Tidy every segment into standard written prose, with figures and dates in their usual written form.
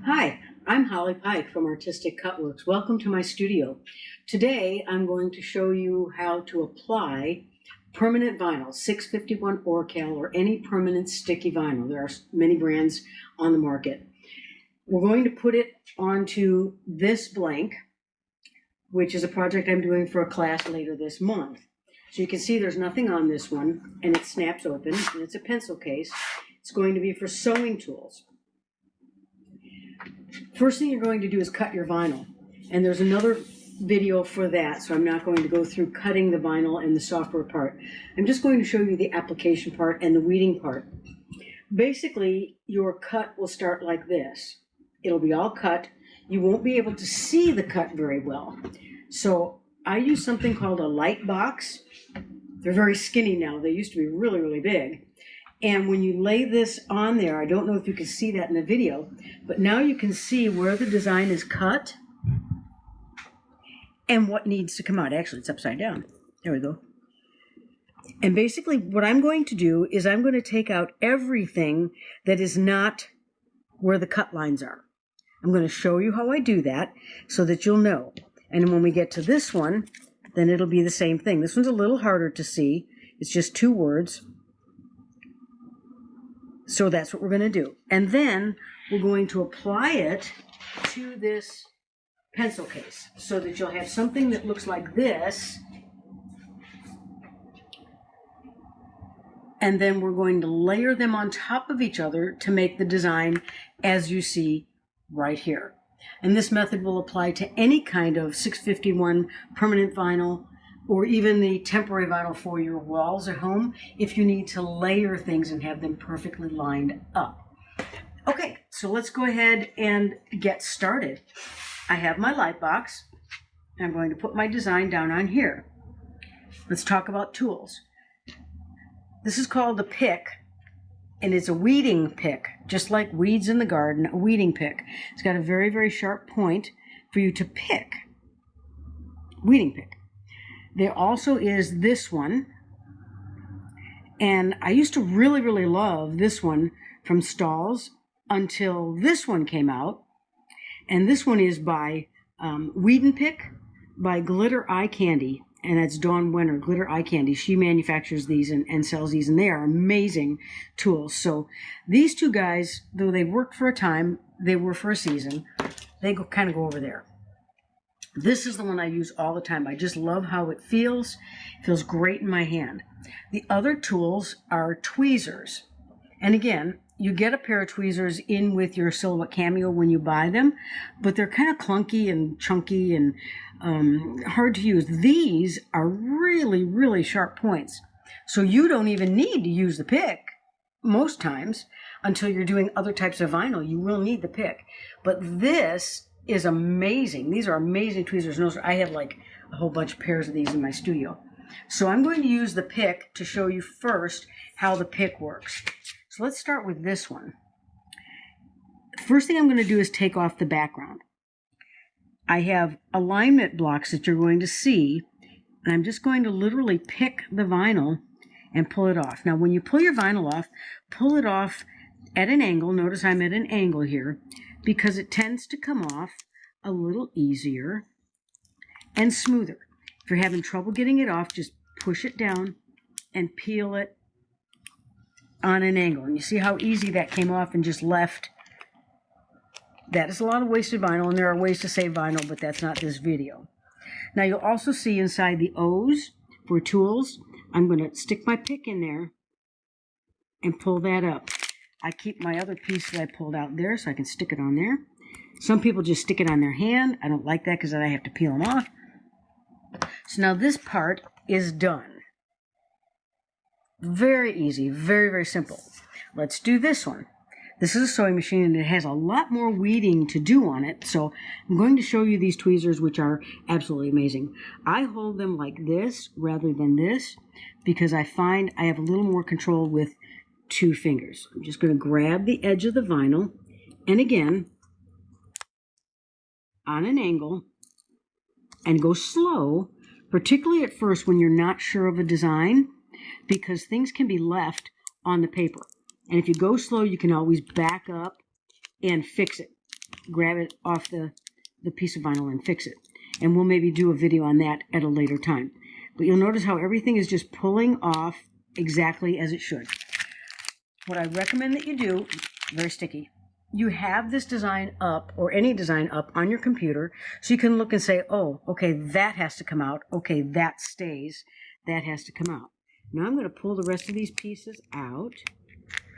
Hi, I'm Holly Pike from Artistic Cutworks. Welcome to my studio. Today I'm going to show you how to apply permanent vinyl, 651 Orcal or any permanent sticky vinyl. There are many brands on the market. We're going to put it onto this blank, which is a project I'm doing for a class later this month. So you can see there's nothing on this one, and it snaps open, and it's a pencil case. It's going to be for sewing tools. First thing you're going to do is cut your vinyl, and there's another video for that, so I'm not going to go through cutting the vinyl and the software part. I'm just going to show you the application part and the weeding part. Basically, your cut will start like this. It'll be all cut. You won't be able to see the cut very well. So I use something called a light box. They're very skinny now. They used to be really, really big. And when you lay this on there, I don't know if you can see that in the video, but now you can see where the design is cut and what needs to come out. Actually, it's upside down. There we go. And basically what I'm going to do is I'm going to take out everything that is not where the cut lines are. I'm going to show you how I do that so that you'll know. And when we get to this one, then it'll be the same thing. This one's a little harder to see. It's just 2 words. So that's what we're going to do. And then we're going to apply it to this pencil case so that you'll have something that looks like this. And then we're going to layer them on top of each other to make the design as you see right here. And this method will apply to any kind of 651 permanent vinyl or even the temporary vinyl for your walls at home if you need to layer things and have them perfectly lined up. Okay, so let's go ahead and get started. I have my light box. I'm going to put my design down on here. Let's talk about tools. This is called a pick, and it's a weeding pick, just like weeds in the garden, a weeding pick. It's got a very, very sharp point for you to pick. Weeding pick. There also is this one, and I used to really, really love this one from Stahls until this one came out, and this one is by Weed and Pick by Glitter Eye Candy, and that's Dawn Wenner, Glitter Eye Candy. She manufactures these and sells these, and they are amazing tools. So these two guys, though they worked for a time, they were for a season, they kind of go over there. This is the one I use all the time. I just love how it feels. It feels great in my hand. The other tools are tweezers. And again, you get a pair of tweezers in with your Silhouette Cameo when you buy them, but they're kind of clunky and chunky and hard to use. These are really, really sharp points. So you don't even need to use the pick most times until you're doing other types of vinyl. You will need the pick. But this is amazing. These are amazing tweezers. I have like a whole bunch of pairs of these in my studio. So I'm going to use the pick to show you first how the pick works. So let's start with this one. First thing I'm going to do is take off the background. I have alignment blocks that you're going to see, and I'm just going to literally pick the vinyl and pull it off. Now when you pull your vinyl off, pull it off at an angle. Notice I'm at an angle here, because it tends to come off a little easier and smoother. If you're having trouble getting it off, just push it down and peel it on an angle. And you see how easy that came off and just left. That is a lot of wasted vinyl, and there are ways to save vinyl, but that's not this video. Now you'll also see inside the O's for tools, I'm going to stick my pick in there and pull that up. I keep my other piece that I pulled out there so I can stick it on there. Some people just stick it on their hand. I don't like that because then I have to peel them off. So now this part is done. Very easy, very, very simple. Let's do this one. This is a sewing machine, and it has a lot more weeding to do on it. So I'm going to show you these tweezers, which are absolutely amazing. I hold them like this rather than this because I find I have a little more control with 2 fingers. I'm just going to grab the edge of the vinyl, and again, on an angle, and go slow, particularly at first when you're not sure of a design, because things can be left on the paper. And if you go slow, you can always back up and fix it. grab it off the piece of vinyl and fix it. And we'll maybe do a video on that at a later time. But you'll notice how everything is just pulling off exactly as it should. What I recommend that you do, very sticky, you have this design up, or any design up on your computer, so you can look and say, oh, okay, that has to come out. Okay, that stays. That has to come out. Now I'm going to pull the rest of these pieces out.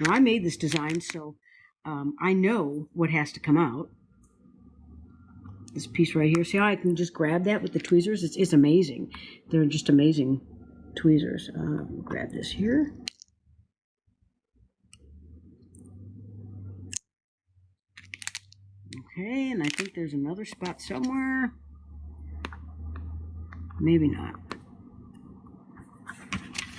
Now I made this design, so I know what has to come out. This piece right here, see how I can just grab that with the tweezers? It's amazing. They're just amazing tweezers. Grab this here. Okay, and I think there's another spot somewhere. Maybe not.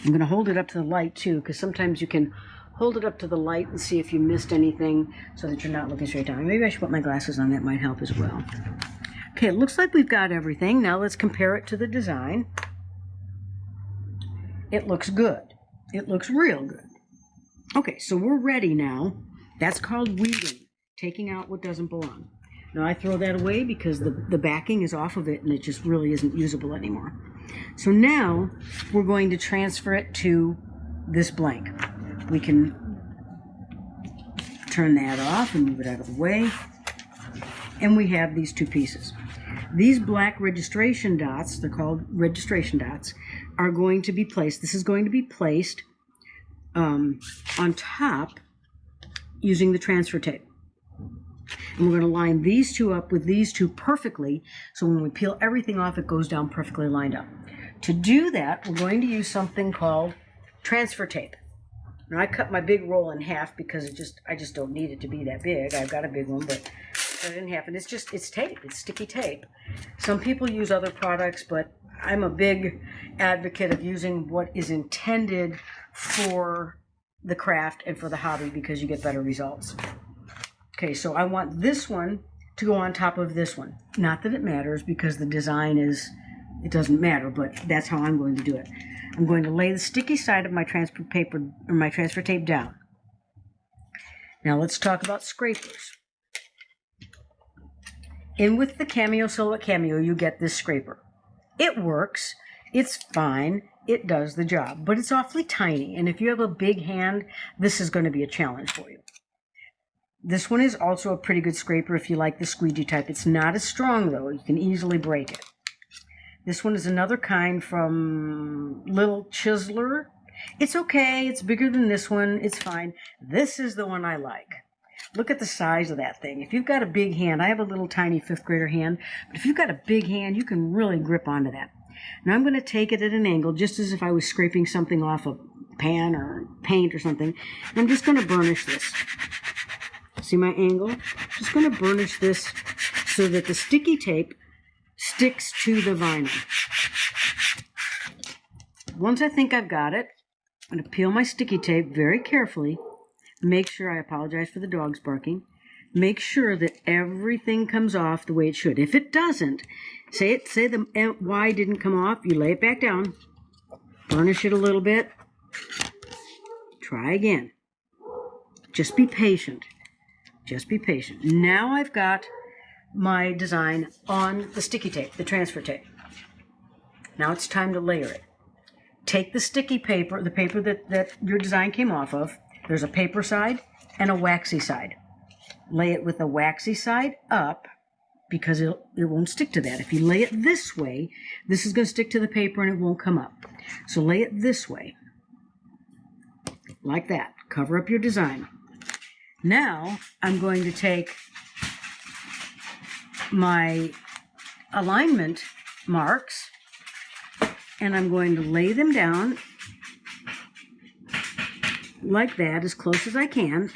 I'm going to hold it up to the light too, because sometimes you can hold it up to the light and see if you missed anything so that you're not looking straight down. Maybe I should put my glasses on. That might help as well. Okay, it looks like we've got everything. Now let's compare it to the design. It looks good. It looks real good. Okay, so we're ready now. That's called weeding, taking out what doesn't belong. Now I throw that away because the backing is off of it and it just really isn't usable anymore. So now we're going to transfer it to this blank. We can turn that off and move it out of the way. And we have these two pieces. These black registration dots, they're called registration dots, are going to be placed. This is going to be placed on top using the transfer tape. And we're going to line these two up with these two perfectly, so when we peel everything off, it goes down perfectly lined up. To do that, we're going to use something called transfer tape. Now I cut my big roll in half because I just don't need it to be that big. I've got a big one, but cut it in half, and it's tape. It's sticky tape. Some people use other products, but I'm a big advocate of using what is intended for the craft and for the hobby because you get better results. Okay, so I want this one to go on top of this one. Not that it matters because the design it doesn't matter, but that's how I'm going to do it. I'm going to lay the sticky side of my transfer paper or my transfer tape down. Now let's talk about scrapers. In with the Cameo Silhouette Cameo, you get this scraper. It works, it's fine, it does the job, but it's awfully tiny, and if you have a big hand, this is going to be a challenge for you. This one is also a pretty good scraper if you like the squeegee type. It's not as strong though, you can easily break it. This one is another kind from Little Chiseler. It's okay, it's bigger than this one, it's fine. This is the one I like. Look at the size of that thing. If you've got a big hand, I have a little tiny 5th grader hand, but if you've got a big hand, you can really grip onto that. Now I'm going to take it at an angle, just as if I was scraping something off a pan or paint or something. And I'm just going to burnish this. See my angle? Just going to burnish this so that the sticky tape sticks to the vinyl. Once I think I've got it, I'm going to peel my sticky tape very carefully. Make sure, I apologize for the dogs barking, make sure that everything comes off the way it should. If it doesn't, say the Y didn't come off, you lay it back down, burnish it a little bit, try again. Just be patient. Just be patient. Now I've got my design on the sticky tape, the transfer tape. Now it's time to layer it. Take the sticky paper, the paper that your design came off of. There's a paper side and a waxy side. Lay it with the waxy side up because it won't stick to that. If you lay it this way, this is going to stick to the paper and it won't come up. So lay it this way, like that. Cover up your design. Now I'm going to take my alignment marks and I'm going to lay them down like that, as close as I can,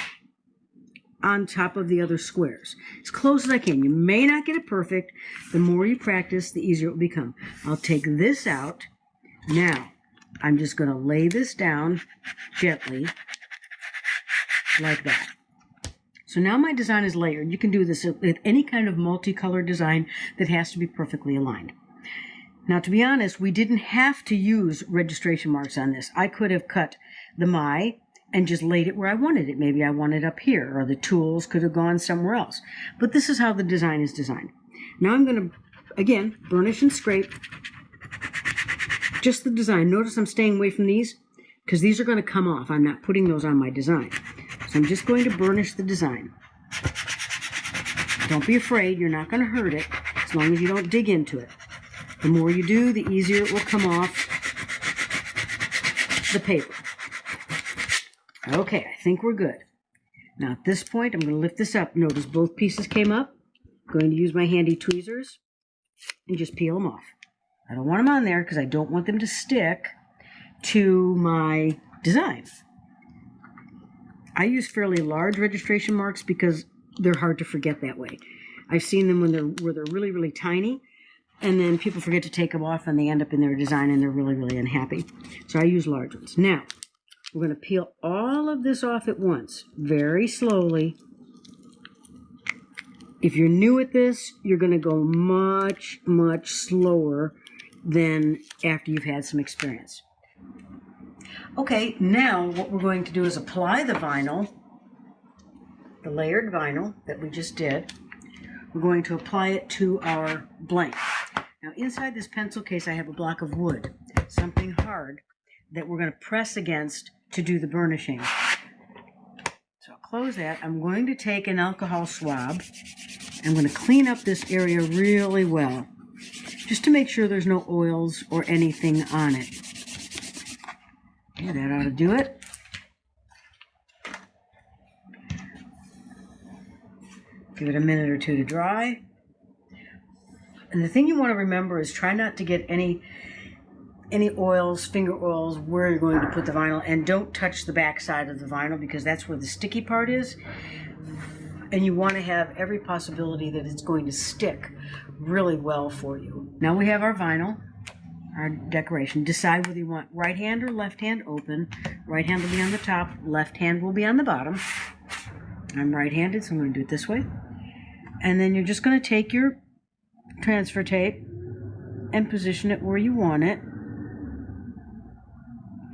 on top of the other squares. As close as I can. You may not get it perfect. The more you practice, the easier it will become. I'll take this out. Now, I'm just going to lay this down gently, like that. So now my design is layered. You can do this with any kind of multicolored design that has to be perfectly aligned. Now, to be honest, we didn't have to use registration marks on this. I could have cut the my and just laid it where I wanted it. Maybe I wanted it up here, or the tools could have gone somewhere else. But this is how the design is designed. Now I'm going to, again, burnish and scrape just the design. Notice I'm staying away from these because these are going to come off. I'm not putting those on my design. So I'm just going to burnish the design. Don't be afraid. You're not going to hurt it as long as you don't dig into it. The more you do, the easier it will come off the paper. Okay, I think we're good. Now at this point, I'm going to lift this up. Notice both pieces came up. I'm going to use my handy tweezers and just peel them off. I don't want them on there because I don't want them to stick to my design. I use fairly large registration marks because they're hard to forget that way. I've seen them when they're really, really tiny, and then people forget to take them off and they end up in their design and they're really, really unhappy. So I use large ones. Now, we're going to peel all of this off at once, very slowly. If you're new at this, you're going to go much, much slower than after you've had some experience. Okay, now what we're going to do is apply the vinyl, the layered vinyl that we just did. We're going to apply it to our blank. Now inside this pencil case I have a block of wood, something hard that we're going to press against to do the burnishing. So I'll close that. I'm going to take an alcohol swab. I'm going to clean up this area really well, just to make sure there's no oils or anything on it. Yeah, that ought to do it. Give it a minute or two to dry. And the thing you want to remember is try not to get any oils, finger oils, where you're going to put the vinyl, and don't touch the back side of the vinyl because that's where the sticky part is. And you want to have every possibility that it's going to stick really well for you. Now we have our vinyl, our decoration. Decide whether you want right hand or left hand open. Right hand will be on the top, left hand will be on the bottom. I'm right-handed, so I'm going to do it this way. And then you're just going to take your transfer tape and position it where you want it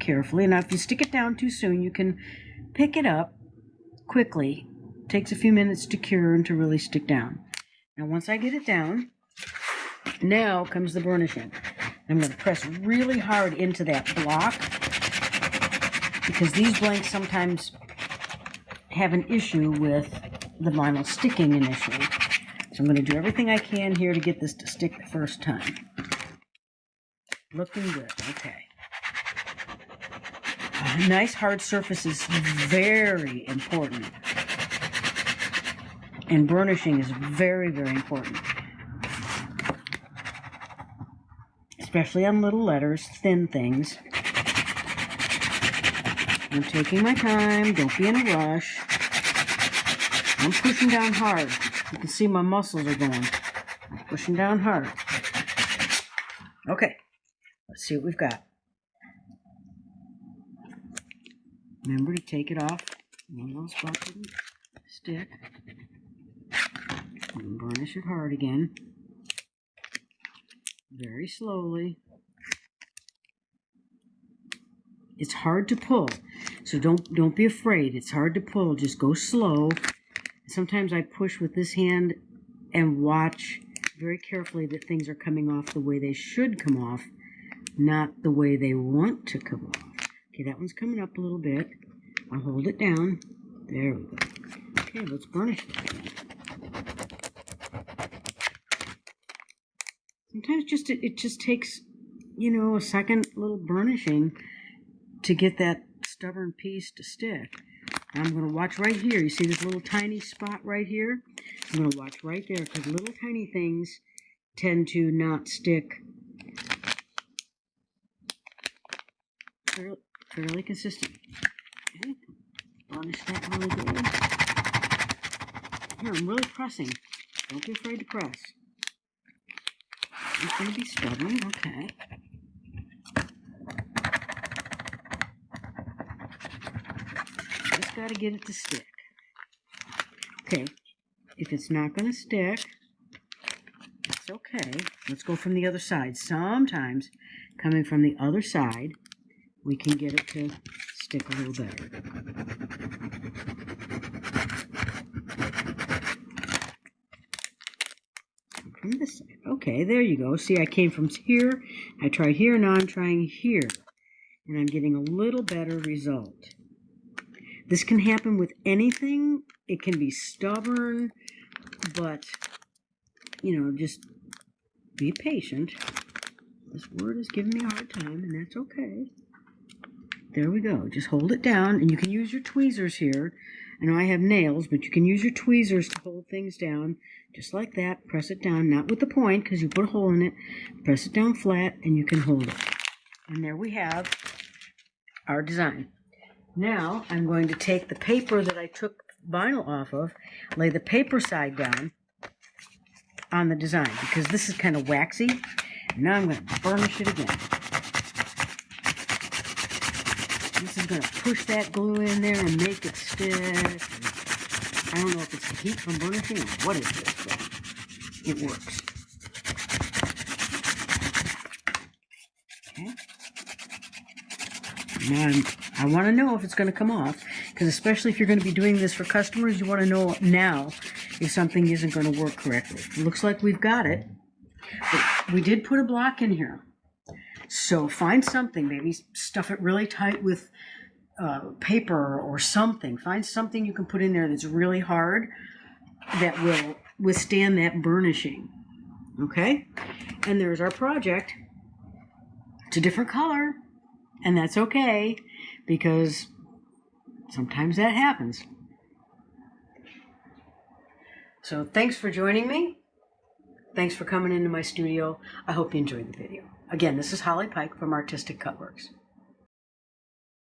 carefully. Now if you stick it down too soon, you can pick it up quickly. It takes a few minutes to cure and to really stick down. Now once I get it down, now comes the burnishing. I'm going to press really hard into that block because these blanks sometimes have an issue with the vinyl sticking initially. So I'm going to do everything I can here to get this to stick the first time. Looking good. Okay. A nice hard surface is very important. And burnishing is very, very important. Especially on little letters, thin things. I'm taking my time. Don't be in a rush. I'm pushing down hard. You can see my muscles are going. I'm pushing down hard. Okay. Let's see what we've got. Remember to take it off. One little spot didn't stick. And burnish it hard again. Very slowly. It's hard to pull, so don't be afraid. It's hard to pull. Just go slow. Sometimes I push with this hand and watch very carefully that things are coming off the way they should come off, not the way they want to come off. Okay, that one's coming up a little bit. I'll hold it down. There we go. Okay, let's burnish it again. Sometimes it just takes, a second little burnishing to get that stubborn piece to stick. I'm going to watch right here. You see this little tiny spot right here? I'm going to watch right there because little tiny things tend to not stick fairly consistent. Okay, burnish that really good. Here, I'm really pressing. Don't be afraid to press. It's going to be stubborn. Okay. Just got to get it to stick. Okay. If it's not going to stick, it's okay. Let's go from the other side. Sometimes, coming from the other side, we can get it to stick a little better. From this side. Okay, there you go. See, I came from here, I tried here, now I'm trying here. And I'm getting a little better result. This can happen with anything. It can be stubborn, but, you know, just be patient. This word is giving me a hard time, and that's okay. There we go. Just hold it down, and you can use your tweezers here. I know I have nails, but you can use your tweezers to hold things down, just like that. Press it down, not with the point, because you put a hole in it. Press it down flat, and you can hold it. And there we have our design. Now, I'm going to take the paper that I took vinyl off of, lay the paper side down on the design, because this is kind of waxy. And now I'm going to burnish it again. This is going to push that glue in there and make it stick. I don't know if it's the heat from burnishing or what it is, but it works. Okay. Now I want to know if it's going to come off, because especially if you're going to be doing this for customers, you want to know now if something isn't going to work correctly. It looks like we've got it, but we did put a block in here. So find something, maybe stuff it really tight with paper or something. Find something you can put in there that's really hard that will withstand that burnishing. Okay? And there's our project. It's a different color, and that's okay, because sometimes that happens. So thanks for joining me. Thanks for coming into my studio. I hope you enjoyed the video. Again, this is Holly Pike from Artistic Cutworks.